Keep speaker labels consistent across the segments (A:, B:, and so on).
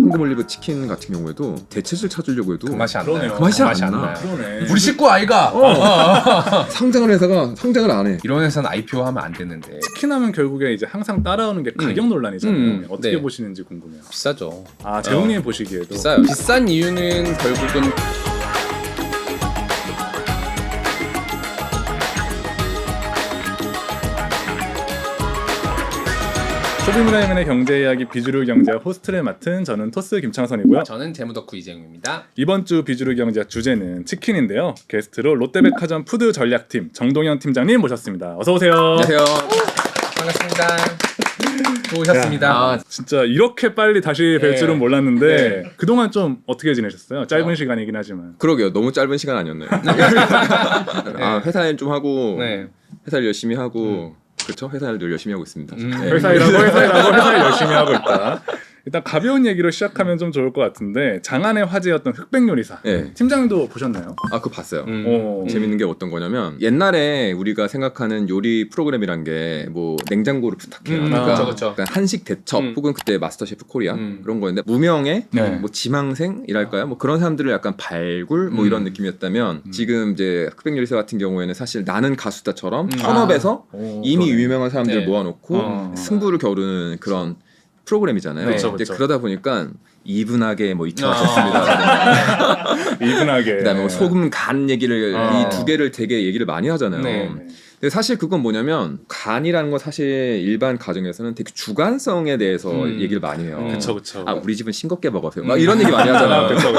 A: 황금 올리브 치킨 같은 경우에도 대체질 찾으려고 해도
B: 그 맛이 안 나요.
A: 그 맛이 안 나.
B: 나요.
C: 그러네.
B: 우리 식구 아이가.
A: 상장을 회사가 상장을 안 해.
B: 이런 회사는 IPO 하면 안 되는데.
C: 치킨 하면 결국에 이제 항상 따라오는 게 가격 논란이잖아요. 어떻게
B: 네.
C: 보시는지 궁금해요.
B: 비싸죠.
C: 아, 재웅님 보시기에도
B: 비싸요. 비싼 이유는 결국은
C: 소비문화인의 경제 이야기 비주류 경제학 호스트를 맡은 저는 토스 김창선이고요.
B: 저는 재무덕후 이재용입니다.
C: 이번 주 비주류 경제학 주제는 치킨인데요. 게스트로 롯데백화점 푸드 전략팀 정동현 팀장님 모셨습니다. 어서 오세요.
A: 안녕하세요.
B: 반갑습니다. 또 오셨습니다.
A: 아,
C: 진짜 이렇게 빨리 다시 뵐
B: 네.
C: 줄은 몰랐는데
B: 네.
C: 그동안 좀 어떻게 지내셨어요? 짧은 시간이긴 하지만.
A: 그러게요. 너무 짧은 시간 아니었나요? 아, 회사 일 좀 하고
B: 네.
A: 회사 일 열심히 하고 그렇죠? 회사 일도 열심히 하고 있습니다. 네.
C: 회사 일하고 회사 일 열심히 하고 있다. 일단 가벼운 얘기로 시작하면 좀 좋을 것 같은데 장안의 화제였던 흑백 요리사.
A: 네.
C: 팀장님도 보셨나요?
A: 아, 그거 봤어요.
C: 오.
A: 재밌는 게 어떤 거냐면 옛날에 우리가 생각하는 요리 프로그램이란 게 뭐 냉장고를 부탁해요. 그러니까
B: 그쵸.
A: 약간 한식 대첩 혹은 그때 마스터 셰프 코리아 그런 거였는데 무명의
C: 네.
A: 뭐 지망생이랄까요? 뭐 그런 사람들을 약간 발굴 뭐 이런 느낌이었다면 지금 이제 흑백 요리사 같은 경우에는 사실 나는 가수다처럼 턴업에서
C: 오,
A: 이미
C: 그러네.
A: 유명한 사람들을
B: 네.
A: 모아놓고 승부를 겨루는 그런 프로그램이잖아요.
C: 그쵸,
A: 근데
C: 그쵸.
A: 그러다 보니까 이분하게 뭐 이처하셨습니다.
C: 이분하게.
A: 그다음에 뭐 소금 간 얘기를
C: 어.
A: 이 두 개를 되게 얘기를 많이 하잖아요.
B: 네.
A: 근데 사실 그건 뭐냐면 간이라는 건 사실 일반 가정에서는 되게 주관성에 대해서 얘기를 많이 해요.
C: 그쵸.
A: 아, 우리 집은 싱겁게 먹어서요. 막 이런 얘기 많이 하잖아요.
C: 그쵸.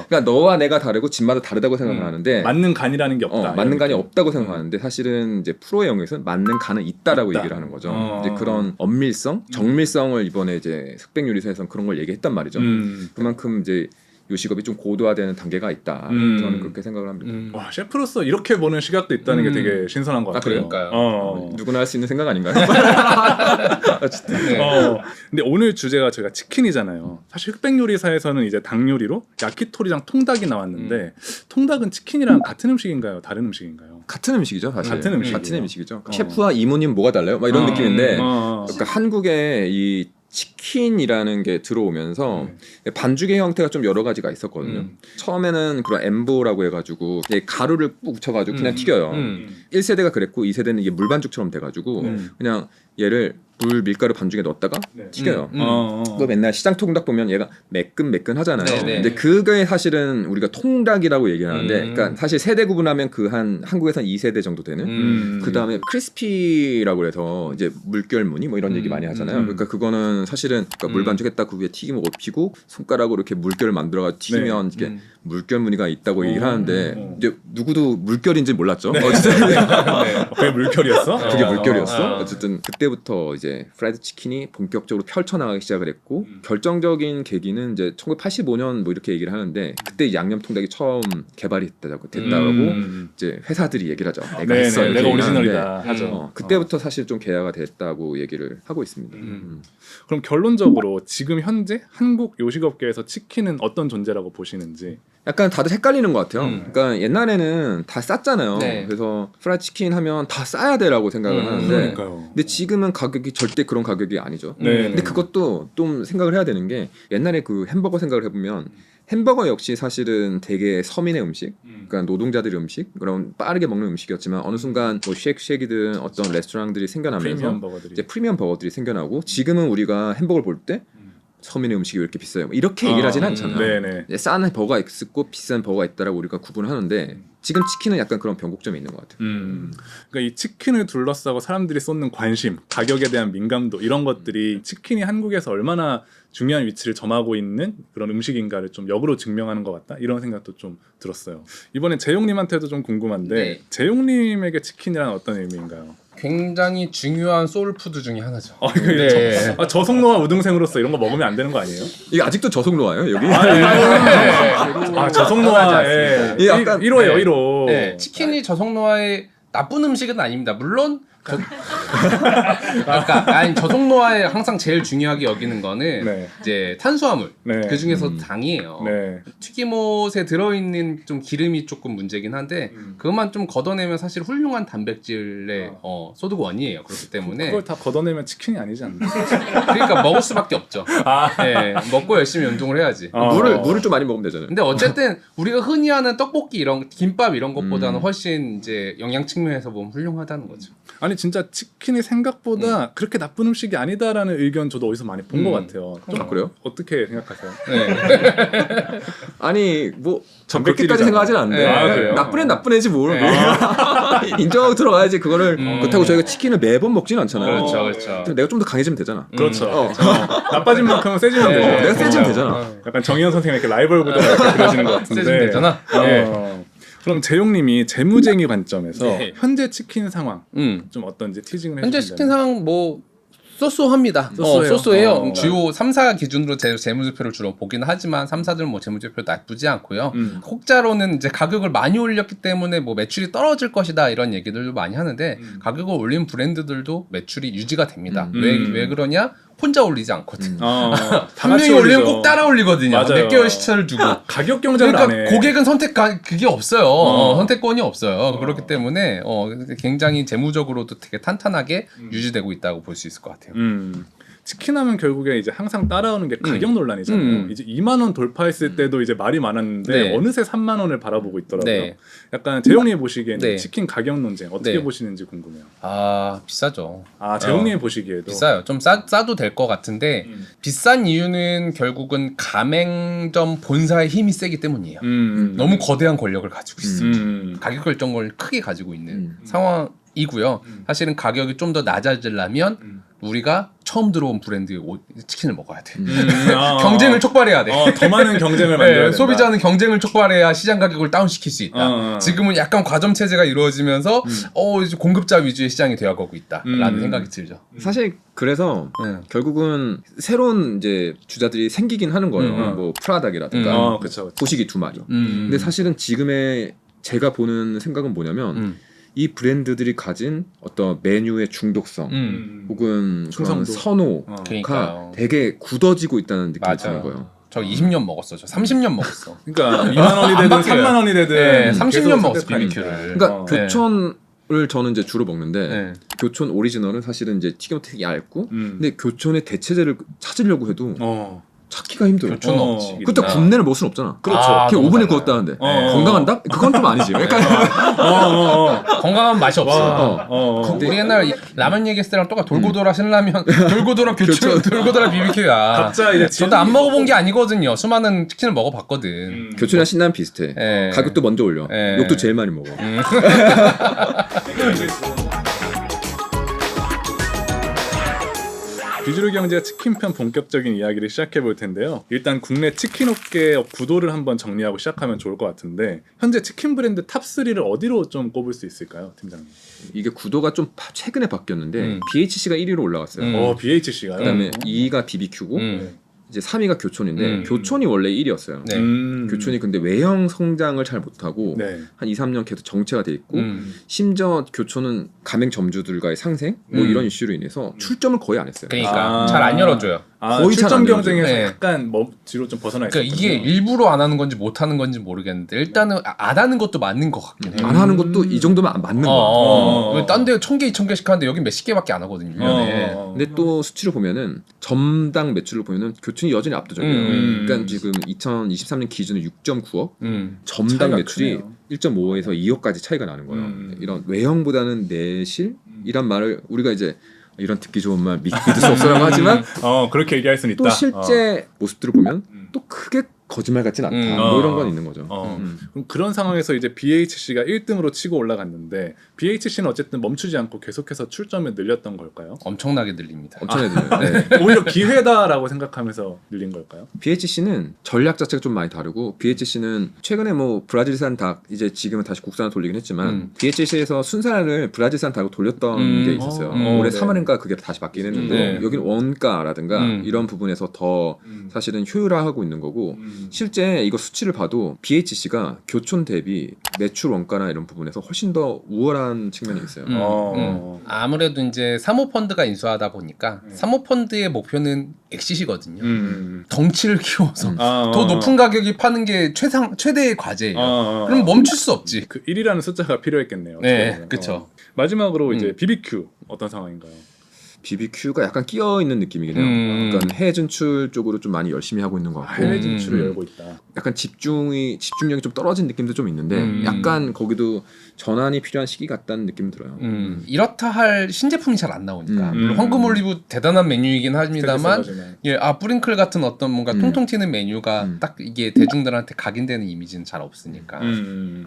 A: 그러니까 너와 내가 다르고 집마다 다르다고 생각을 하는데
C: 맞는 간이라는 게 없다.
A: 맞는 간이
C: 이런
A: 없다고 생각하는데 사실은 이제 프로의 영역에서는 맞는 간은 있다라고
C: 있다.
A: 얘기를 하는 거죠.
C: 어.
A: 이제 그런 엄밀성, 정밀성을 이번에 이제 흑백 요리사에서는 그런 걸 얘기했단 말이죠.
C: 느낌.
A: 그만큼 이제 요식업이 좀 고도화되는 단계가 있다. 저는 그렇게 생각을 합니다.
C: 와, 셰프로서 이렇게 보는 시각도 있다는 게 되게 신선한 것
A: 아,
C: 같아요.
B: 그러니까요.
A: 누구나 할 수 있는 생각 아닌가요?
B: 네.
C: 근데 오늘 주제가 저희가 치킨이잖아요. 사실 흑백 요리사에서는 이제 닭 요리로 야키토리랑 통닭이 나왔는데 통닭은 치킨이랑 같은 음식인가요? 다른 음식인가요?
A: 같은 음식이죠, 사실.
C: 같은 음식이에요.
A: 같은 음식이죠. 셰프와 이모님 뭐가 달라요? 막 이런 느낌인데, 그러니까 한국에 이 치킨이라는 게 들어오면서 반죽의 형태가 좀 여러 가지가 있었거든요. 처음에는 그런 엠보라고 해가지고 이제 가루를 꾹 묻혀가지고 그냥 튀겨요. 1세대가 그랬고 2세대는 이게 물반죽처럼 돼가지고 그냥 얘를 밀가루 반죽에 넣었다가 튀겨요. 그거 맨날 시장 통닭 보면 얘가 매끈매끈 하잖아요.
B: 네네.
A: 근데 그게 사실은 우리가 통닭이라고 얘기를 하는데, 그러니까 사실 세대 구분하면 그 한국에서는 2세대 정도 되는. 그 다음에 크리스피라고 해서 이제 물결무늬 뭐 이런 얘기 많이 하잖아요. 그러니까 그거는 사실은 그러니까 물 반죽했다 그 위에 튀김을 입히고 손가락으로 이렇게 물결을 만들어가 튀기면 이게 물결무늬가 있다고 얘기를 하는데 이제 누구도 물결인지 몰랐죠. 어쨌든
C: 그게 물결이었어?
A: 그게 물결이었어. 어쨌든 그때부터 이제 프라이드 치킨이 본격적으로 펼쳐나가기 시작을 했고 결정적인 계기는 이제 1985년 뭐 이렇게 얘기를 하는데 그때 양념 통닭이 처음 개발이 됐다고 이제 회사들이 얘기를 하죠. 내가 했어.
C: 네네,
A: 이렇게
C: 내가
A: 얘기를
C: 오리지널이다
A: 하는데
C: 하죠.
A: 그때부터 사실 좀 개화가 됐다고 얘기를 하고 있습니다.
C: 그럼 결론적으로 지금 현재 한국 요식업계에서 치킨은 어떤 존재라고 보시는지.
A: 약간 다들 헷갈리는 것 같아요. 그러니까 옛날에는 다 쌌잖아요.
B: 네.
A: 그래서 프라이드 치킨 하면 다 싸야 돼라고 생각을 하는데
C: 그러니까요.
A: 근데 지금은 가격이 절대 그런 가격이 아니죠.
C: 네.
A: 근데 그것도 좀 생각을 해야 되는 게 옛날에 그 햄버거 생각을 해보면 햄버거 역시 사실은 되게 서민의 음식, 그러니까 노동자들의 음식, 그런 빠르게 먹는 음식이었지만 어느 순간 뭐 쉐이크이든 어떤 레스토랑들이 생겨나면서
C: 프리미엄 버거들이.
A: 이제 프리미엄 버거들이 생겨나고 지금은 우리가 햄버거를 볼 때 서민의 음식이 왜 이렇게 비싸요? 이렇게 얘기를 하진 않잖아요.
C: 네네.
A: 이제 싼 버거가 있고 비싼 버거가 있다라고 우리가 구분하는데 지금 치킨은 약간 그런 변곡점이 있는 것 같아요.
C: 그러니까 이 치킨을 둘러싸고 사람들이 쏟는 관심, 가격에 대한 민감도 이런 것들이 치킨이 한국에서 얼마나 중요한 위치를 점하고 있는 그런 음식인가를 좀 역으로 증명하는 것 같다 이런 생각도 좀 들었어요. 이번엔 재용님한테도 좀 궁금한데
B: 네.
C: 재용님에게 치킨이란 어떤 의미인가요?
B: 굉장히 중요한 소울푸드 중에 하나죠.
C: 네. 저속노화 우등생으로서 이런 거 먹으면 안 되는 거 아니에요?
A: 이게 아직도 저속노화예요 여기?
C: 저속노화에
A: 예, 약간
C: 1호예요 1호.
B: 네, 치킨이 저속노화의 나쁜 음식은 아닙니다. 물론 그러니까 아니 저속노화에 항상 제일 중요하게 여기는 거는
C: 네.
B: 이제 탄수화물.
C: 네.
B: 그 중에서 당이에요.
C: 네.
B: 튀김옷에 들어있는 좀 기름이 조금 문제긴 한데 그것만 좀 걷어내면 사실 훌륭한 단백질의 소득 원이에요. 그렇기 때문에
C: 그걸 다 걷어내면 치킨이 아니지 않나?
B: 그러니까 먹을 수밖에 없죠. 네, 먹고 열심히 운동을 해야지.
A: 물을 좀 많이 먹으면 되잖아요.
B: 근데 어쨌든 우리가 흔히 하는 떡볶이 이런 김밥 이런 것보다는 훨씬 이제 영양 측면에서 보면 훌륭하다는 거죠.
C: 아니 진짜 치킨이 생각보다 그렇게 나쁜 음식이 아니다라는 의견 저도 어디서 많이 본 것 같아요. 좀
A: 그래요?
C: 어떻게 생각하세요?
B: 네.
A: 아니 뭐 전
C: 단백질이잖아.
A: 그렇게까지 생각하지는 않는데
B: 아,
C: 그래요?
A: 나쁜 애는 나쁜 애지 뭘
B: 네.
A: 인정하고 들어가야지 그거를 그렇다고 저희가 치킨을 매번 먹지는 않잖아요.
B: 그렇죠, 그렇죠.
A: 근데 내가 좀 더 강해지면 되잖아.
C: 그렇죠. 나빠진 만큼은 세지면 되죠.
A: 내가 세지면 되잖아.
C: 약간 정의연 선생님 이렇게 라이벌 구도가 이렇게 그려지는 것 같은데.
B: 세지면 되잖아.
C: 그럼 재용님이 재무쟁이 관점에서
B: 네.
C: 현재 치킨 상황 좀 어떤지 티징을
B: 현재
C: 해주신다면.
B: 치킨 상황 뭐 쏘쏘합니다.
C: 쏘쏘해요?
B: 쏘쏘해요. 주요 3사 기준으로 재무제표를 주로 보기는 하지만 3사들은 뭐 재무제표 나쁘지 않고요. 혹자로는 이제 가격을 많이 올렸기 때문에 뭐 매출이 떨어질 것이다 이런 얘기들도 많이 하는데 가격을 올린 브랜드들도 매출이 유지가 됩니다. 왜 그러냐? 혼자 올리지 않거든.
C: 다
B: 한
C: 같이
B: 명이 올리면
C: 올리죠.
B: 꼭 따라 올리거든요.
C: 맞아요.
B: 몇 개월 시차를 두고.
C: 가격 경쟁을 안 해.
B: 그러니까 고객은 그게 없어요. 선택권이 없어요. 그렇기 때문에 굉장히 재무적으로도 되게 탄탄하게 유지되고 있다고 볼 수 있을 것 같아요.
C: 치킨 하면 결국에 이제 항상 따라오는 게 가격 논란이잖아요. 이제 2만 원 돌파했을 때도 이제 말이 많았는데
B: 네.
C: 어느새 3만 원을 바라보고 있더라고요.
B: 네.
C: 약간 재용님 보시기에는
B: 네.
C: 치킨 가격 논쟁 어떻게
B: 네.
C: 보시는지 궁금해요.
B: 아 비싸죠.
C: 재용님 보시기에도
B: 비싸요. 좀 싸도 될 것 같은데 비싼 이유는 결국은 가맹점 본사의 힘이 세기 때문이에요. 너무 거대한 권력을 가지고 있어요. 가격 결정권을 크게 가지고 있는 상황이고요. 사실은 가격이 좀 더 낮아지려면 우리가 처음 들어온 브랜드의 치킨을 먹어야 돼. 경쟁을 촉발해야 돼.
C: 더 많은 경쟁을 만들어야 된다.
B: 소비자는 경쟁을 촉발해야 시장 가격을 다운시킬 수 있다. 지금은 약간 과점 체제가 이루어지면서 이제 공급자 위주의 시장이 되어가고 있다라는 생각이 들죠.
A: 사실 그래서 결국은 새로운 이제 주자들이 생기긴 하는 거예요. 뭐 프라닭이라든가
C: 그쵸.
A: 보시기 2마리. 근데 사실은 지금의 제가 보는 생각은 뭐냐면 이 브랜드들이 가진 어떤 메뉴의 중독성 혹은 그런
C: 충성도.
A: 선호가
B: 그러니까요.
A: 되게 굳어지고 있다는 느낌이
B: 맞아요.
A: 드는 거예요.
B: 저 20년 먹었어. 저 30년 먹었어.
C: 그러니까 2만 원이 되든
B: 바뀌어요.
C: 3만 원이 되든
B: 네,
C: 계속
B: 30년 먹었어
C: 선택하니까.
B: BBQ를.
A: 그러니까
B: 네.
A: 교촌을 저는 이제 주로 먹는데
B: 네.
A: 교촌 오리지널은 사실은 이제 튀김 되게 얇고 근데 교촌의 대체제를 찾으려고 해도 찾기가 힘들어.
B: 교촌 없지.
A: 그때 굽내를 먹을 순 없잖아.
C: 그렇죠.
B: 아,
A: 그게
B: 너무
A: 오븐에
B: 달라요.
A: 구웠다는데
C: 어.
A: 건강한다? 그건 좀 아니지. 그러니까
B: 건강한 맛이 없어. 우리 옛날 라면 얘기했을 때랑 똑같아. 돌고돌아 신라면, 돌고돌아 교촌, 돌고돌아 BBQ야.
C: 각자 이제
B: 저도 안 먹어본 게 아니거든요. 수많은 치킨을 먹어봤거든.
A: 교촌이랑 신라면 비슷해.
B: 예.
A: 가격도 먼저 올려.
B: 예.
A: 욕도 제일 많이 먹어.
C: 비주류 경제 치킨편 본격적인 이야기를 시작해 볼 텐데요. 일단 국내 치킨 업계 구도를 한번 정리하고 시작하면 좋을 것 같은데 현재 치킨 브랜드 탑3를 어디로 좀 꼽을 수 있을까요, 팀장님?
A: 이게 구도가 좀 최근에 바뀌었는데 BHC가 1위로 올라갔어요.
C: BHC가요?
A: 그다음에 2위가 BBQ고 이제 3위가 교촌인데 교촌이 원래 1위였어요.
B: 네.
A: 교촌이 근데 외형 성장을 잘 못하고
C: 네.
A: 한 2, 3년 계속 정체가 돼 있고 심지어 교촌은 가맹점주들과의 상생 뭐 이런 이슈로 인해서 출점을 거의 안 했어요.
B: 그러니까 잘 안 열어줘요.
A: 거의 잘안
C: 출점
A: 되죠.
C: 경쟁에서
B: 네.
C: 약간 뒤로 좀 벗어나 있었거든요.
B: 그러니까 이게 일부러 안 하는 건지 못 하는 건지 모르겠는데 일단은 안 하는 것도 맞는 것 같긴 해요.
A: 안 하는 것도 이 정도면 안 맞는 거야.
B: 딴 데 1000개, 2000개씩 하는데 여긴 몇십 개밖에 안 하거든요. 1년에.
A: 근데 또 수치를 보면은 점당 매출을 보면은 교촌이 여전히 압도적이에요. 그러니까 지금 2023년 기준으로 6.9억, 점당
C: 차이가
A: 매출이
C: 크네요.
A: 1.5에서 2억까지 차이가 나는 거예요. 이런 외형보다는 내실이란 말을 우리가 이제 이런 듣기 좋은 말 믿을 수 없어라고 하지만
C: 그렇게 얘기할 수는 있다.
A: 또 실제 모습들을 보면 또 크게 거짓말 같진 않다. 뭐 이런 건 있는 거죠.
C: 그럼 그런 상황에서 이제 BHC가 1등으로 치고 올라갔는데 BHC는 어쨌든 멈추지 않고 계속해서 출점을 늘렸던 걸까요?
B: 엄청나게 늘립니다.
A: 엄청나게 네.
C: 오히려 기회다라고 생각하면서 늘린 걸까요?
A: BHC는 전략 자체가 좀 많이 다르고 BHC는 최근에 뭐 브라질산 닭 이제 지금은 다시 국산을 돌리긴 했지만 BHC에서 순살을 브라질산 닭으로 돌렸던 게 있었어요. 올해
C: 네.
A: 3월인가 그게 다시 바뀌긴 했는데
B: 네.
A: 여기는 원가라든가 이런 부분에서 더 사실은 효율화하고 있는 거고 실제 이거 수치를 봐도 BHC가 교촌 대비 매출 원가나 이런 부분에서 훨씬 더 우월한 측면이 있어요.
B: 아무래도 이제 사모펀드가 인수하다 보니까 사모펀드의 목표는 엑시시거든요. 덩치를 키워서 더 높은 가격이 파는 게 최대의 과제예요. 그럼 멈출 수 없지.
C: 그 1이라는 숫자가 필요했겠네요.
B: 네, 그렇죠.
C: 마지막으로 이제 BBQ 어떤 상황인가요?
A: BBQ가 약간 끼어 있는 느낌이긴 해요. 그러니까 해외 진출 쪽으로 좀 많이 열심히 하고 있는 것 같고
C: 해외 진출을 열고 있다.
A: 약간 집중력이 좀 떨어진 느낌도 좀 있는데 약간 거기도 전환이 필요한 시기 같다는 느낌이 들어요.
B: 이렇다 할 신제품이 잘 안 나오니까 물론 황금 올리브 대단한 메뉴이긴 합니다만 뿌링클 같은 어떤 뭔가 통통 튀는 메뉴가 딱 이게 대중들한테 각인되는 이미지는 잘 없으니까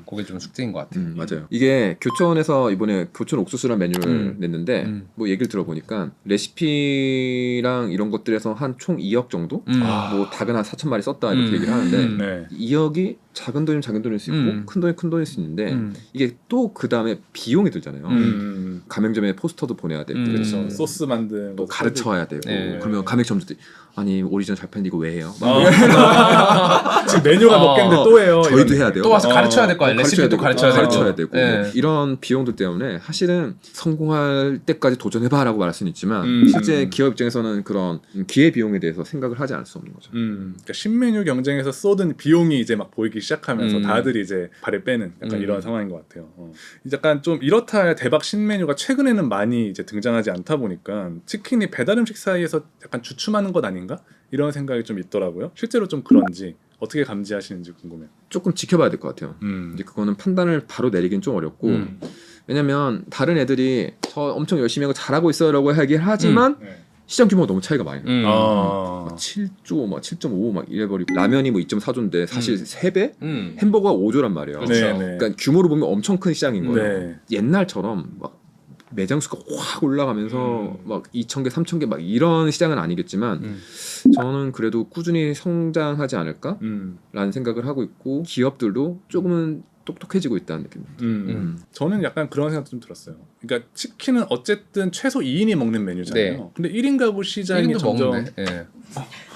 B: 그게 좀 숙제인 것 같아요.
A: 맞아요. 이게 교촌에서 이번에 교촌 옥수수란 메뉴를 냈는데 뭐 얘기를 들어보니까 레시피랑 이런 것들에서 한 총 2억 정도? 뭐 닭은 한 4,000마리 썼다 이렇게 얘기를 하는데 2억이 작은 돈이면 작은 돈일 수 있고 큰 돈이면 큰 돈일 수 있는데 이게 또 그 다음에 비용이 들잖아요. 가맹점에 포스터도 보내야 되고
C: 그렇죠. 소스 만든
A: 또 가르쳐야 되고 그러면 가맹점들이 아니 오리지널 잘 팔는데 이거 왜 해요?
C: 지금 메뉴가 몇 개인데 또 해요.
A: 저희도 해야 돼요.
B: 또 와서 가르쳐야 될 거야. 레시피도 가르쳐야 되고.
A: 뭐 이런 비용들 때문에 사실은 성공할 때까지 도전해봐라고 말할 수는 있지만 실제 기업 입장에서는 그런 기회 비용에 대해서 생각을 하지 않을 수 없는 거죠.
C: 그러니까 신메뉴 경쟁에서 쏟은 비용이 이제 막 보이기 시작하면서 다들 이제 발을 빼는 약간 이런 상황인 것 같아요. 약간 좀 이렇다 대박 신메뉴가 최근에는 많이 이제 등장하지 않다 보니까 치킨이 배달 음식 사이에서 약간 주춤하는 것 아닌가? 이런 생각이 좀 있더라고요. 실제로 좀 그런지 어떻게 감지하시는지 궁금해요.
A: 조금 지켜봐야 될 것 같아요. 이제 그거는 판단을 바로 내리긴 좀 어렵고 왜냐면 다른 애들이 저 엄청 열심히 하고 잘하고 있어요라고 하긴 하지만 시장 규모가 너무 차이가 많이 나요. 7조, 막 7.5 막 이래버리고 라면이 뭐 2.4조인데 사실 3배? 햄버거가 5조란 말이에요.
C: 그렇죠.
A: 그러니까 규모로 보면 엄청 큰 시장인 거예요.
C: 네.
A: 옛날처럼 막 매장 수가 확 올라가면서 막 2,000개, 3,000개 막 이런 시장은 아니겠지만 저는 그래도 꾸준히 성장하지 않을까라는 생각을 하고 있고 기업들도 조금은 똑똑해지고 있다는 느낌입니다.
C: 저는 약간 그런 생각도 좀 들었어요. 그러니까 치킨은 어쨌든 최소 2인이 먹는 메뉴잖아요.
B: 네.
C: 근데 1인 가구 시장이 점점
B: 먹네. 네.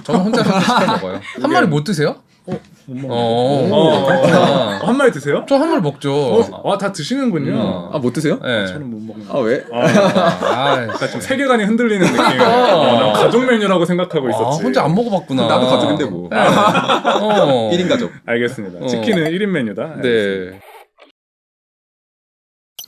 B: 저는 혼자서 시켜 먹어요. 한 마리 못 드세요?
C: 못 먹어요. 한 마리 드세요?
B: 저 한 마리 먹죠.
C: 다 드시는군요.
A: 아, 못 드세요?
B: 네.
C: 저는 못 먹는.
A: 아, 왜?
C: 약간 좀 세계관이 흔들리는 느낌이에요. 난 가족 메뉴라고 생각하고 있었지.
B: 혼자 안 먹어봤구나.
A: 나도 가족인데 뭐. 1인 가족.
C: 알겠습니다. 치킨은 1인 메뉴다.
B: 네.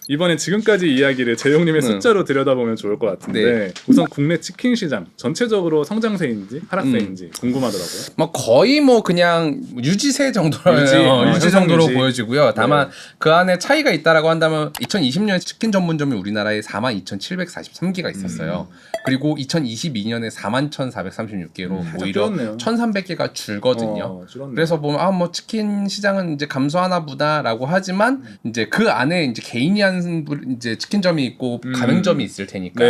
C: 이번엔 지금까지 이야기를 재용님의 숫자로 들여다보면 좋을 것 같은데 우선 국내 치킨 시장 전체적으로 성장세인지 하락세인지 궁금하더라고요.
B: 뭐 거의 뭐 그냥 유지세 정도로 유지 정도로 보여지고요. 다만 그 안에 차이가 있다라고 한다면 2020년에 치킨 전문점이 우리나라에 42,743개가 있었어요. 그리고 2022년에 41,436개로 오히려 1,300개가 줄거든요. 그래서 보면 뭐 치킨 시장은 이제 감소하나 보다라고 하지만 이제 그 안에 이제 개인이 한 이제 치킨점이 있고 가맹점이 있을 테니까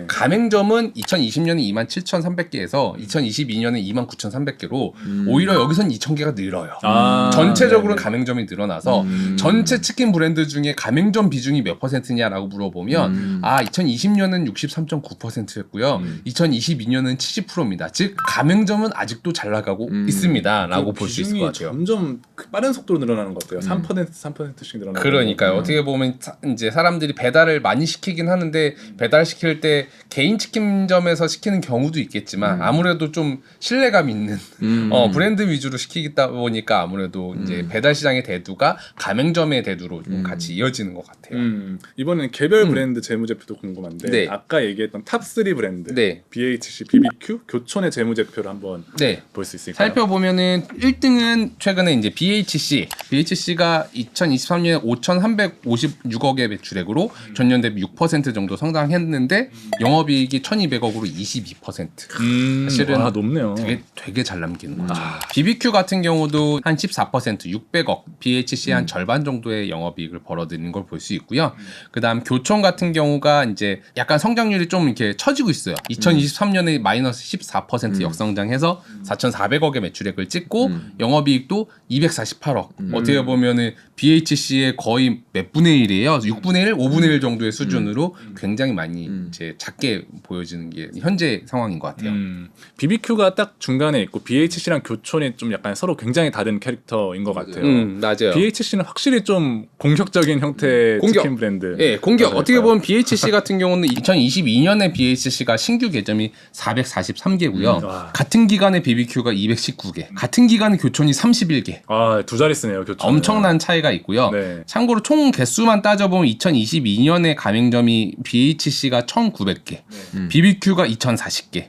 B: 가맹점은 2020년에 27,300개에서 2022년에 29,300개로 오히려 여기선 2,000개가 늘어요. 전체적으로 가맹점이 늘어나서 전체 치킨 브랜드 중에 가맹점 비중이 몇 %냐라고 물어보면 2020년은 63.9%였고요. 2022년은 70%입니다. 즉 가맹점은 아직도 잘 나가고 있습니다라고 볼 수 있을 것 같아요.
C: 점점 빠른 속도로 늘어나는 것 같아요. 3%씩 늘어나는.
B: 그러니까요. 어떻게 보면 이제 사람들이 배달을 많이 시키긴 하는데 배달 시킬 때 개인 치킨점에서 시키는 경우도 있겠지만 아무래도 좀 신뢰감 있는 브랜드 위주로 시키다 보니까 아무래도 이제 배달 시장의 대두가 가맹점의 대두로 좀 같이 이어지는 것 같아요.
C: 이번에는 개별 브랜드 재무제표도 궁금한데 아까 얘기했던 탑3 브랜드 BHC, BBQ, 교촌의 재무제표를 한번 볼 수 있을까요?
B: 살펴보면은 1등은 최근에 이제 BHC가 2023년에 5,356억의 매출액으로 전년 대비 6% 정도 성장했는데 영업이익이 1,200억으로 22%. 사실은
C: 높네요.
B: 되게 잘 남기는 거죠. BBQ 같은 경우도 한 14%, 600억, BHC 한 절반 정도의 영업이익을 벌어들이는 걸 볼 수 있고요. 그다음 교촌 같은 경우가 이제 약간 성장률이 좀 이렇게 처지고 있어요. 2023년에 마이너스 14% 역성장해서 4,400억의 매출액을 찍고 영업이익도 248억. 어떻게 보면은 BHC의 거의 몇 분의 1이에요. 6분의 1, 5분의 1 정도의 수준으로 굉장히 많이 이제 작게 보여지는 게 현재 상황인 것 같아요.
C: BBQ가 딱 중간에 있고 BHC랑 교촌이 좀 약간 서로 굉장히 다른 캐릭터인 것 같아요.
B: 맞아요.
C: BHC는 확실히 좀 공격적인 형태의
B: 공격.
C: 치킨 브랜드.
B: 예, 공격. 어떻게 보면 BHC 같은 경우는 2022년에 BHC가 신규 개점이 443개고요. 같은 기간에 BBQ가 219개, 같은 기간에 교촌이 31개.
C: 아, 두 자리 쓰네요, 교촌.
B: 엄청난 차이가 있고요.
C: 네.
B: 참고로 총 개수만 따져보면 2022년에 가맹점이 BHC가 1,900개, BBQ가 2,040개.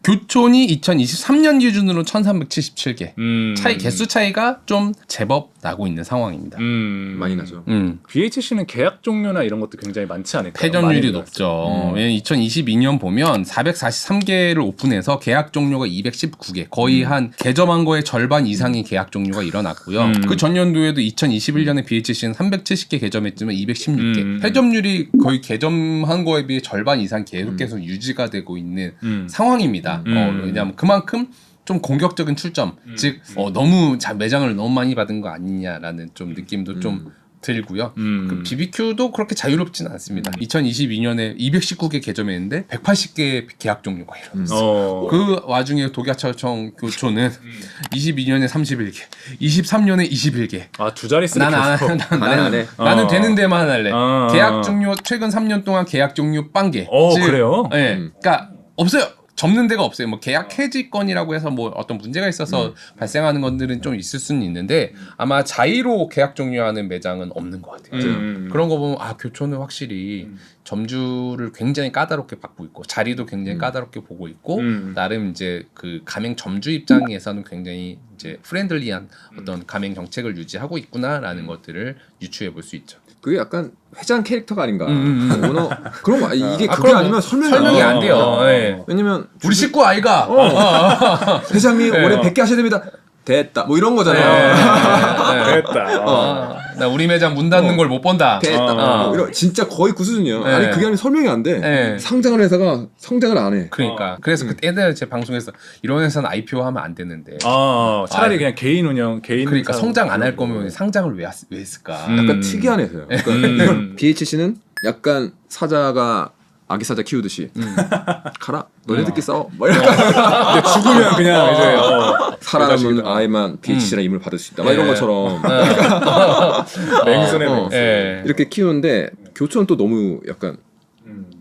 B: 교촌이 2023년 기준으로 1,377개. 차이 개수 차이가 좀 제법 나고 있는 상황입니다.
A: 많이 나죠.
C: BHC는 계약 종료나 이런 것도 굉장히 많지 않을까요?
B: 패전율이 높죠. 2022년 보면 443개를 오픈해서 계약 종료가 219개, 거의 한 개점한 거의 절반 이상의 계약 종료가 일어났고요. 그 전년도에도 2021년에 BHC는 370개 개점했지만 216개. 패점률이 거의 개점한 거에 비해 절반 이상 계속 유지가 되고 있는 상황입니다. 왜냐하면 그만큼 좀 공격적인 출점, 즉 너무 매장을 너무 많이 받은 거 아니냐라는 좀 느낌도 좀 들고요. 그 BBQ도 그렇게 자유롭지는 않습니다. 2022년에 219개 개점했는데 180개 계약 종료가 일어났어요. 그 와중에 독야철청 교촌은 22년에 31개, 23년에 21개.
C: 아, 두 자리 쓰는
B: 나는 되는 데만 할래. 계약 종료 최근 3년 동안 계약 종료 빵개.
C: 그래요?
B: 네, 그러니까 없어요. 접는 데가 없어요. 뭐 계약 해지 건이라고 해서 뭐 어떤 문제가 있어서 발생하는 것들은 좀 있을 수는 있는데 아마 자의로 계약 종료하는 매장은 없는 것 같아요. 그런 거 보면 교촌은 확실히 점주를 굉장히 까다롭게 받고 있고 자리도 굉장히 까다롭게 보고 있고 나름 이제 그 가맹 점주 입장에서는 굉장히 이제 프렌들리한 어떤 가맹 정책을 유지하고 있구나라는 것들을 유추해 볼 수 있죠.
A: 그게 약간 회장 캐릭터가 아닌가. 오너 그런 거 이게 그게 아니면 설명이
B: 안 돼요. 네.
A: 왜냐면
B: 우리 식구 아이가
A: 회장님 올해 100개 하셔야 됩니다. 됐다. 뭐 이런 거잖아요.
C: 됐다.
B: 나 우리 매장 문 닫는 걸 못 본다.
A: 됐다. 이런 진짜 거의 그 수준이에요. 아니 그게 아니면 설명이 안 돼. 상장을 회사가 성장을 안 해.
B: 그러니까 그래서 그때 옛날에 제 방송에서 이런 회사는 IPO 하면 안 되는데.
C: 차라리 그냥 개인 운영, 개인
B: 그러니까 성장 안 할 거면 상장을 왜 했을까?
A: 약간 특이한 회사예요. 그러니까 BHC는 약간 사자가 아기 사자 키우듯이 가라 너네들끼리 싸워 막 약간
C: 죽으면 그냥 이제
A: 살아남은 아이만 BHC랑 임을 받을 수 있다 막 이런 것처럼
C: 맹순의
A: 이렇게 키우는데 교촌은 또 너무 약간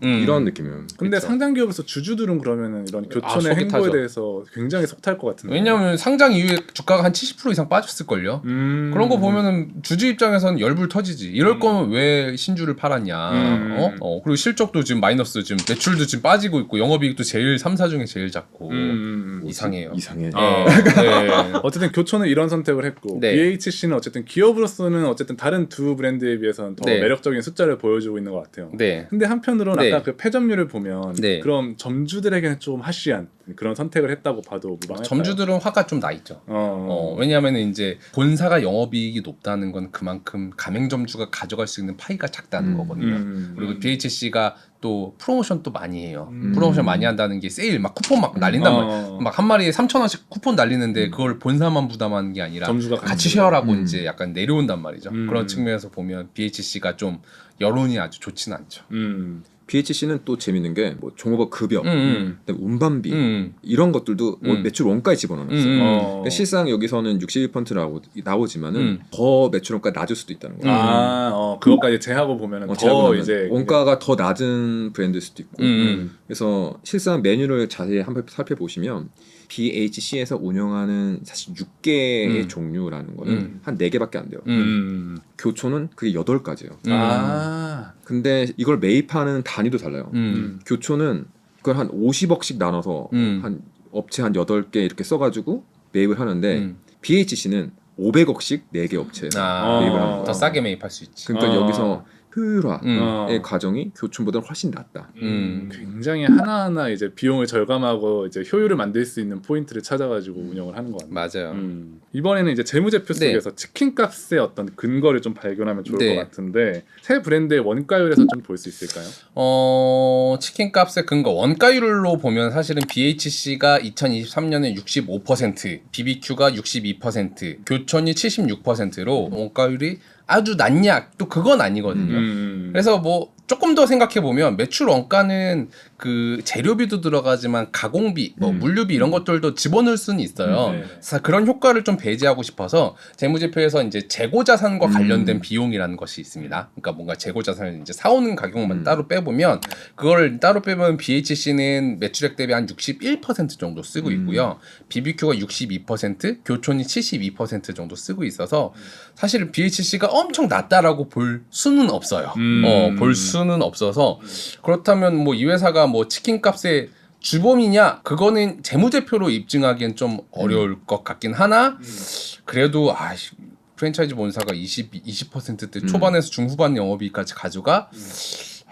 A: 이런 느낌이에요.
C: 근데
A: 그쵸?
C: 상장 기업에서 주주들은 그러면은 이런 교촌의
B: 속이
C: 행보에
B: 타죠.
C: 대해서 굉장히 속탈 것 같은데.
B: 왜냐하면 상장 이후에 주가가 한 70% 이상 빠졌을걸요. 그런 거 보면은 주주 입장에서는 열불 터지지. 이럴 거면 왜 신주를 팔았냐. 그리고 실적도 지금 마이너스, 지금 매출도 지금 빠지고 있고 영업이익도 제일 3사 중에 제일 작고 이상해요.
A: 이상해.
B: 네.
C: 어쨌든 교촌은 이런 선택을 했고
B: 네.
C: BHC는 어쨌든 기업으로서는 어쨌든 다른 두 브랜드에 비해서는 더
B: 네.
C: 매력적인 숫자를 보여주고 있는 것 같아요.
B: 네.
C: 근데 한편으로는
B: 네.
C: 아까 그 패점률을 보면
B: 네.
C: 그럼 점주들에게는 좀 하시한 그런 선택을 했다고 봐도 무방할까요?
B: 점주들은 화가 좀 나 있죠. 왜냐하면 이제 본사가 영업이익이 높다는 건 그만큼 가맹점주가 가져갈 수 있는 파이가 작다는 거거든요. 그리고 BHC가 또 프로모션 또 많이 해요. 프로모션 많이 한다는 게 세일 막 쿠폰 막 날린단 말이에요. 막 한 마리에 3,000원씩 쿠폰 날리는데 그걸 본사만 부담하는 게 아니라
C: 점주가
B: 같이 쉐어라고 이제 약간 내려온단 말이죠. 그런 측면에서 보면 BHC가 좀 여론이 아주 좋지는 않죠.
A: BHC는 또 재밌는 게 뭐 종업원 급여, 그다음에 운반비 이런 것들도 매출 원가에 집어넣어놨어요. 그러니까 실상 여기서는 61% 나오지만은 더 매출 원가 낮을 수도 있다는 거예요.
C: 그것까지 제하고 보면은 더 이제
A: 원가가 더 낮은 브랜드일 수도 있고. 그래서 실상 메뉴를 자세히 한번 살펴보시면 BHC에서 운영하는 사실 6개의 종류라는 거는 한 4개밖에 안 돼요. 교촌은 그게 8가지예요. 근데 이걸 매입하는 단위도 달라요. 교촌은 그걸 한 50억씩 나눠서 한 업체 한 8개 이렇게 써가지고 매입을 하는데 BHC는 500억씩 4개 업체에 매입을 하는 거예요.
B: 더 싸게 매입할 수 있지.
A: 그러니까 여기서 효율화의 과정이 교촌보다는 훨씬 낫다.
C: 굉장히 하나하나 이제 비용을 절감하고 이제 효율을 만들 수 있는 포인트를 찾아가지고 운영을 하는 것 같아요.
B: 맞아요.
C: 이번에는 이제 재무제표 속에서 치킨값의 어떤 근거를 좀 발견하면 좋을 것 같은데 새 브랜드의 원가율에서 좀 볼 수 있을까요?
B: 치킨값의 근거 원가율로 보면 사실은 BHC가 2023년에 65%, BBQ가 62%, 교촌이 76%로 원가율이 아주 낮냐 또 그건 아니거든요. 그래서 뭐 조금 더 생각해 보면 매출 원가는 그 재료비도 들어가지만 가공비, 뭐 물류비 이런 것들도 집어넣을 수는 있어요. 그래서 그런 효과를 좀 배제하고 싶어서 재무제표에서 이제 재고 자산과 관련된 비용이라는 것이 있습니다. 그러니까 뭔가 재고 자산을 이제 사오는 가격만 따로 빼보면 그걸 따로 빼면 BHC는 매출액 대비 한 61% 정도 쓰고 있고요. BBQ가 62%, 교촌이 72% 정도 쓰고 있어서 사실 BHC가 엄청 낮다라고 볼 수는 없어요. 볼 수는 없어서 그렇다면 뭐 이 회사가 뭐 치킨 값의 주범이냐 그거는 재무제표로 입증하기엔 좀 어려울 것 같긴 하나 그래도 프랜차이즈 본사가 20%대 초반에서 중후반 영업이익까지 가져가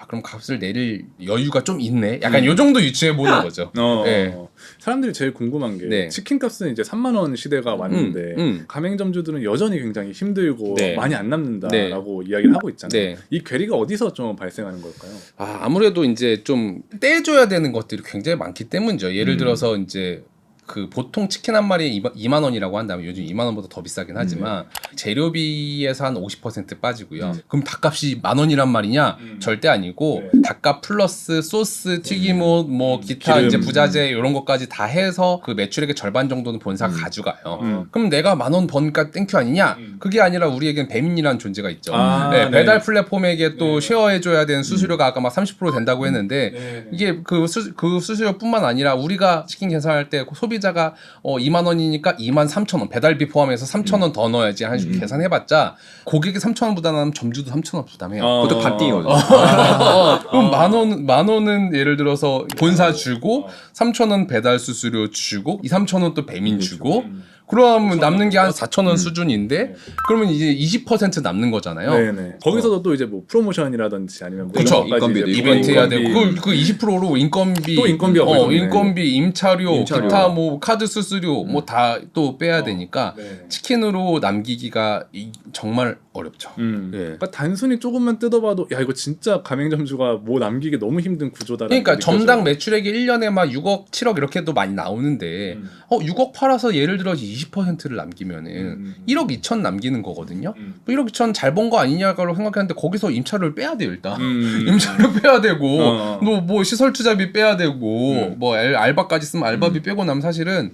B: 그럼 값을 내릴 여유가 좀 있네. 약간 요 정도 유추해 보는 거죠. 네.
C: 사람들이 제일 궁금한 게
B: 네.
C: 치킨 값은 이제 3만 원 시대가 왔는데 가맹점주들은 여전히 굉장히 힘들고
B: 네.
C: 많이 안 남는다라고 이야기를 하고 있잖아요.
B: 네.
C: 이 괴리가 어디서 좀 발생하는 걸까요?
B: 아무래도 이제 좀 떼줘야 되는 것들이 굉장히 많기 때문이죠. 예를 들어서 이제 그 보통 치킨 한 마리에 2만 원이라고 한다면 요즘 2만 원보다 더 비싸긴 하지만 재료비에서 한 50% 빠지고요. 그럼 닭값이 10,000원이란 말이냐? 절대 아니고 닭값 플러스 소스, 튀김옷, 뭐 기타
C: 기름.
B: 이제 부자재 이런 것까지 다 해서 그 매출액의 절반 정도는 본사가 가져가요. 그럼 내가 10,000원 버니까 땡큐 아니냐? 그게 아니라 우리에겐 배민이라는 존재가 있죠. 배달 플랫폼에게 또 쉐어해줘야 되는 수수료가 아까 막 30% 된다고 했는데 이게 그 수수료뿐만 아니라 우리가 치킨 계산할 때 소비자가 2만 원이니까 23,000원 배달비 포함해서 3,000원 더 넣어야지 한 계산해봤자 고객이 3,000원 부담하면 점주도 3,000원 부담해요.
A: 그것도 갓띵이거든요.
B: 그럼 만 원은 예를 들어서 본사 주고 3,000원 배달 수수료 주고 2-3,000원 또 배민 주고 그러면 남는 게 한 4,000원 수준인데 그러면 이제 20% 남는 거잖아요.
C: 네네. 거기서도 또 이제 뭐 프로모션이라든지 아니면 뭐
B: 그쵸.
C: 이런 것까지
A: 인건비도
C: 이제
A: 있고.
B: 이벤트 해야 되고 그 20%로 인건비
C: 또 인건비가 벌써
B: 인건비 임차료 기타 뭐 카드 수수료 뭐 다 또 빼야 되니까
C: 네.
B: 치킨으로 남기기가 정말 어렵죠. 예.
C: 그러니까 단순히 조금만 뜯어봐도 야 이거 진짜 가맹점주가 뭐 남기기 너무 힘든 구조다라는
B: 그러니까
C: 게
B: 점당
C: 느껴져요.
B: 매출액이 1년에 막 6억, 7억 이렇게도 많이 나오는데 6억 팔아서 예를 들어 20%를 남기면은 1억 2천 남기는 거거든요. 뭐 1억 2천 잘 번 거 아니냐고 생각했는데 거기서 임차료를 빼야 돼요, 일단. 임차료 빼야 되고 뭐 시설 투자비 빼야 되고 뭐 알바까지 쓰면 알바비 빼고 나면 사실은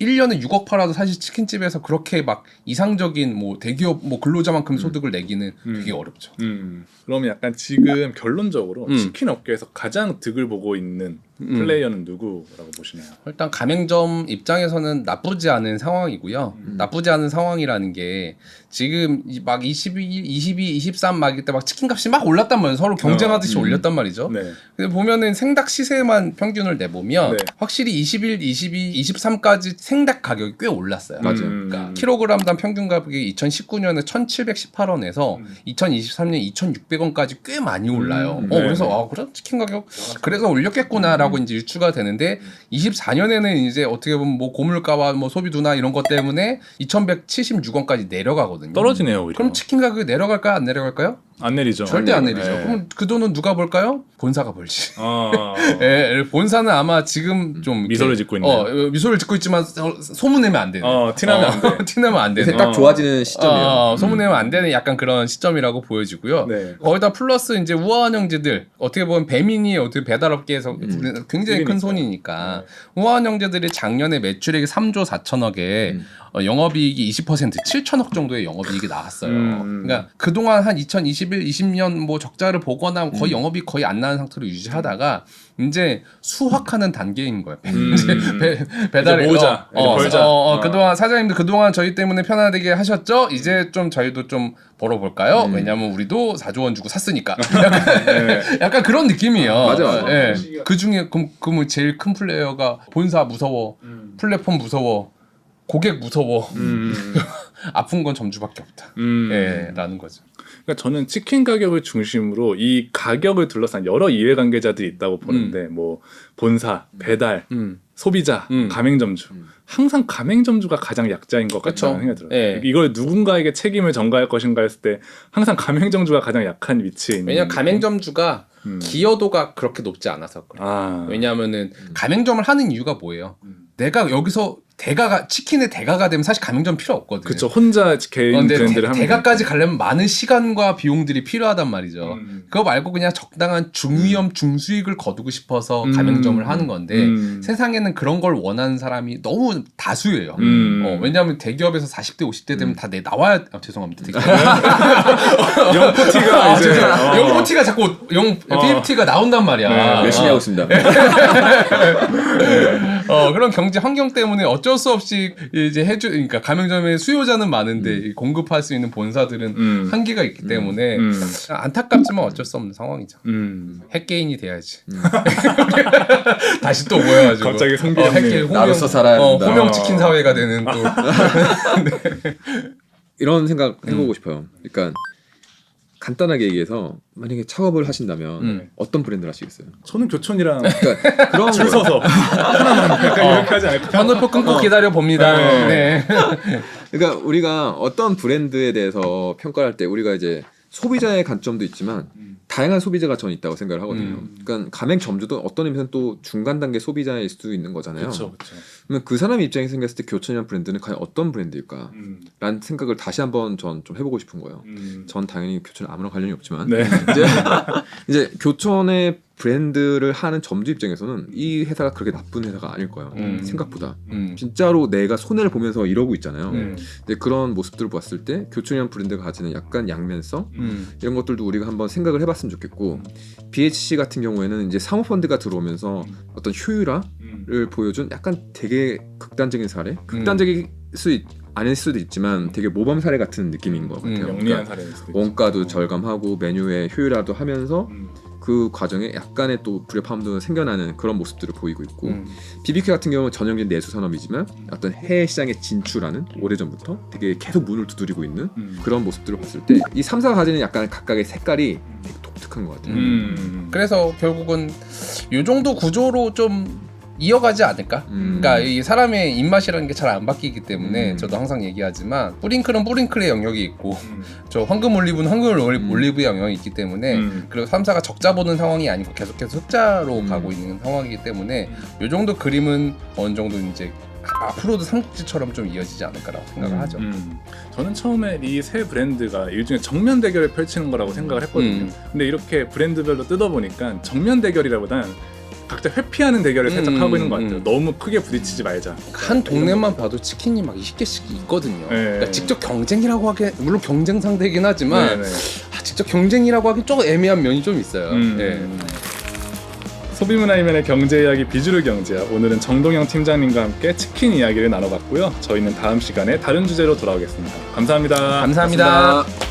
B: 1년에 6억 팔아도 사실 치킨집에서 그렇게 막 이상적인 뭐 대기업 뭐 근로자만큼 소득을 내기는 되게 어렵죠.
C: 그러면 약간 지금 결론적으로 치킨 업계에서 가장 득을 보고 있는 플레이어는 누구라고 보시나요?
B: 일단 가맹점 입장에서는 나쁘지 않은 상황이고요. 나쁘지 않은 상황이라는 게 지금 막 22, 23 막 이때 막 치킨 값이 막 올랐단 말이에요. 서로 경쟁하듯이 올렸단 말이죠.
C: 네.
B: 근데 보면은 생닭 시세만 평균을 내보면
C: 네.
B: 확실히 21, 22, 23까지 생닭 가격이 꽤 올랐어요.
A: 맞아요.
B: 그러니까 킬로그램당 평균 가격이 2019년에 1,718원에서 2023년 2,600원까지 꽤 많이 올라요.
C: 네.
B: 그래서 그래 치킨 가격 그래서 올렸겠구나라고 이제 유추가 되는데 24년에는 이제 어떻게 보면 뭐 고물가와 뭐 소비 둔화 이런 것 때문에 2,176원까지 내려가거든요.
C: 떨어지네요 오히려.
B: 그럼 치킨 가격이 내려갈까요? 안 내려갈까요?
C: 안 내리죠.
B: 절대 안 내리죠.
C: 네.
B: 그럼 그 돈은 누가 벌까요? 본사가 벌지.
C: 아,
B: 예, 본사는 아마 지금 좀
C: 미소를
B: 이렇게,
C: 짓고 있네요.
B: 미소를 짓고 있지만 소문내면 안 되는.
C: 티나면 안 돼.
B: 티내면 안 되는.
A: 요새 딱 좋아지는 시점이에요.
B: 소문내면 안 되는 약간 그런 시점이라고 보여지고요.
C: 네.
B: 거기다 플러스 이제 우아한 형제들 어떻게 보면 배민이 어떻게 배달업계에서 굉장히 큰
C: 그러니까요.
B: 손이니까 우아한 형제들이 작년에 매출액이 3조 4천억에 영업이익이 20% 7천억 정도의 영업이익이 나왔어요. 그러니까 그동안 한 2021, 20년 뭐 적자를 보거나 거의 영업이익 거의 안 나는 상태로 유지하다가 이제 수확하는 단계인 거예요. 배달을
C: 이제 모으자. 이제 벌자.
B: 그동안 사장님들 그동안 저희 때문에 편하게 하셨죠? 이제 좀 저희도 좀 벌어볼까요? 왜냐하면 우리도 4조 원 주고 샀으니까. 약간 그런 느낌이에요.
A: 맞아.
B: 예. 그 중에 그럼 제일 큰 플레이어가 본사 무서워, 플랫폼 무서워, 고객 무서워. 아픈 건 점주밖에 없다. 라는 거죠.
C: 그러니까 저는 치킨 가격을 중심으로 이 가격을 둘러싼 여러 이해관계자들이 있다고 보는데 뭐 본사, 배달, 소비자, 가맹점주 항상 가맹점주가 가장 약자인 것 같다는 생각이 들어요.
B: 네.
C: 이걸 누군가에게 책임을 전가할 것인가 했을 때 항상 가맹점주가 가장 약한 위치에 있는.
B: 왜냐면 가맹점주가 기여도가 그렇게 높지 않아서 그래요. 왜냐하면은 가맹점을 하는 이유가 뭐예요? 내가 여기서 치킨의 대가가 되면 사실 가맹점 필요 없거든요.
C: 그쵸. 혼자 개인
B: 근데
C: 브랜드를 하면
B: 대가까지 가려면 많은 시간과 비용들이 필요하단 말이죠. 그거 말고 그냥 적당한 중위험 중수익을 거두고 싶어서 가맹점을 하는 건데 세상에는 그런 걸 원하는 사람이 너무 다수예요. 왜냐하면 대기업에서 40대 50대 되면 다 나와야 죄송합니다.
C: 영포티가 이제
B: 영포티가 자꾸 PFT가 나온단 말이야.
A: 열심히 하고 있습니다.
B: 그런 경제 환경 때문에 어쩔 수 없이 이제 그러니까 가맹점의 수요자는 많은데 공급할 수 있는 본사들은 한계가 있기 때문에 안타깝지만 어쩔 수 없는 상황이죠. 핵개인이 돼야지. 다시 또 모여가지고
C: 갑자기 성비형님
A: 나로서 살아야 된다.
B: 호명치킨 사회가 되는 또
A: 이런 생각 해보고 싶어요. 그러니까 간단하게 얘기해서 만약에 창업을 하신다면 어떤 브랜드를 하시겠어요?
C: 저는 교촌이랑
A: 그러니까 그런
C: 줄 서서 하나만 약간 이렇게 하지 않을까?
B: 현우표 끊고 기다려 봅니다. 네.
A: 그러니까 우리가 어떤 브랜드에 대해서 평가할 때 우리가 이제 소비자의 관점도 있지만 다양한 소비자가 저는 있다고 생각을 하거든요. 그러니까 가맹점주도 어떤 의미에서는 또 중간 단계 소비자일 수도 있는 거잖아요.
C: 그렇죠.
A: 그러면 그 사람 입장에서 생각했을 때 교촌이라는 브랜드는 과연 어떤 브랜드일까? 라는 생각을 다시 한번 전 좀 해보고 싶은 거예요. 전 당연히 교촌에 아무런 관련이 없지만
C: 네.
A: 이제 교촌의 브랜드를 하는 점주 입장에서는 이 회사가 그렇게 나쁜 회사가 아닐 거예요. 생각보다 진짜로 내가 손해를 보면서 이러고 있잖아요. 근데 그런 모습들을 봤을 때 교촌이라는 브랜드가 가지는 약간 양면성 이런 것들도 우리가 한번 생각을 해봤으면 좋겠고 BHC 같은 경우에는 이제 사모펀드가 들어오면서 어떤 효율화를 보여준 약간 되게 극단적인 사례, 극단적일 아닐 수도 있지만 되게 모범 사례 같은 느낌인 것 같아요.
C: 영리한 사례일 수도 있죠.
A: 원가도 절감하고 메뉴의 효율화도 하면서 그 과정에 약간의 또 불협화음도 생겨나는 그런 모습들을 보이고 있고 BBQ 같은 경우는 전형적인 내수 산업이지만 어떤 해외 시장에 진출하는 오래전부터 되게 계속 문을 두드리고 있는 그런 모습들을 봤을 때 이 3사가 가지는 약간 각각의 색깔이 되게 독특한 것 같아요.
B: 그래서 결국은 이 정도 구조로 좀 이어가지 않을까? 그러니까 이 사람의 입맛이라는 게 잘 안 바뀌기 때문에 저도 항상 얘기하지만 뿌링클은 뿌링클의 영역이 있고 저 황금 올리브는 황금 올리브의 영역이 있기 때문에 그리고 3사가 적자 보는 상황이 아니고 계속해서 흑자로 가고 있는 상황이기 때문에 이 정도 그림은 어느 정도 이제 앞으로도 삼국지처럼 좀 이어지지 않을까라고 생각을 하죠.
C: 저는 처음에 이 세 브랜드가 일종의 정면 대결을 펼치는 거라고 생각을 했거든요. 근데 이렇게 브랜드별로 뜯어보니까 정면 대결이라보단 각자 회피하는 대결을 살짝 하고 있는 것 같아요. 너무 크게 부딪히지 말자.
B: 한 동네만 봐도 치킨이 막 20개씩 있거든요.
C: 네.
B: 그러니까 직접 경쟁이라고 하기엔 물론 경쟁 상대이긴 하지만
C: 네.
B: 직접 경쟁이라고 하긴 조금 애매한 면이 좀 있어요. 네.
C: 소비문화이면의 경제 이야기 비주류 경제야. 오늘은 정동영 팀장님과 함께 치킨 이야기를 나눠봤고요. 저희는 다음 시간에 다른 주제로 돌아오겠습니다. 감사합니다.
B: 감사합니다.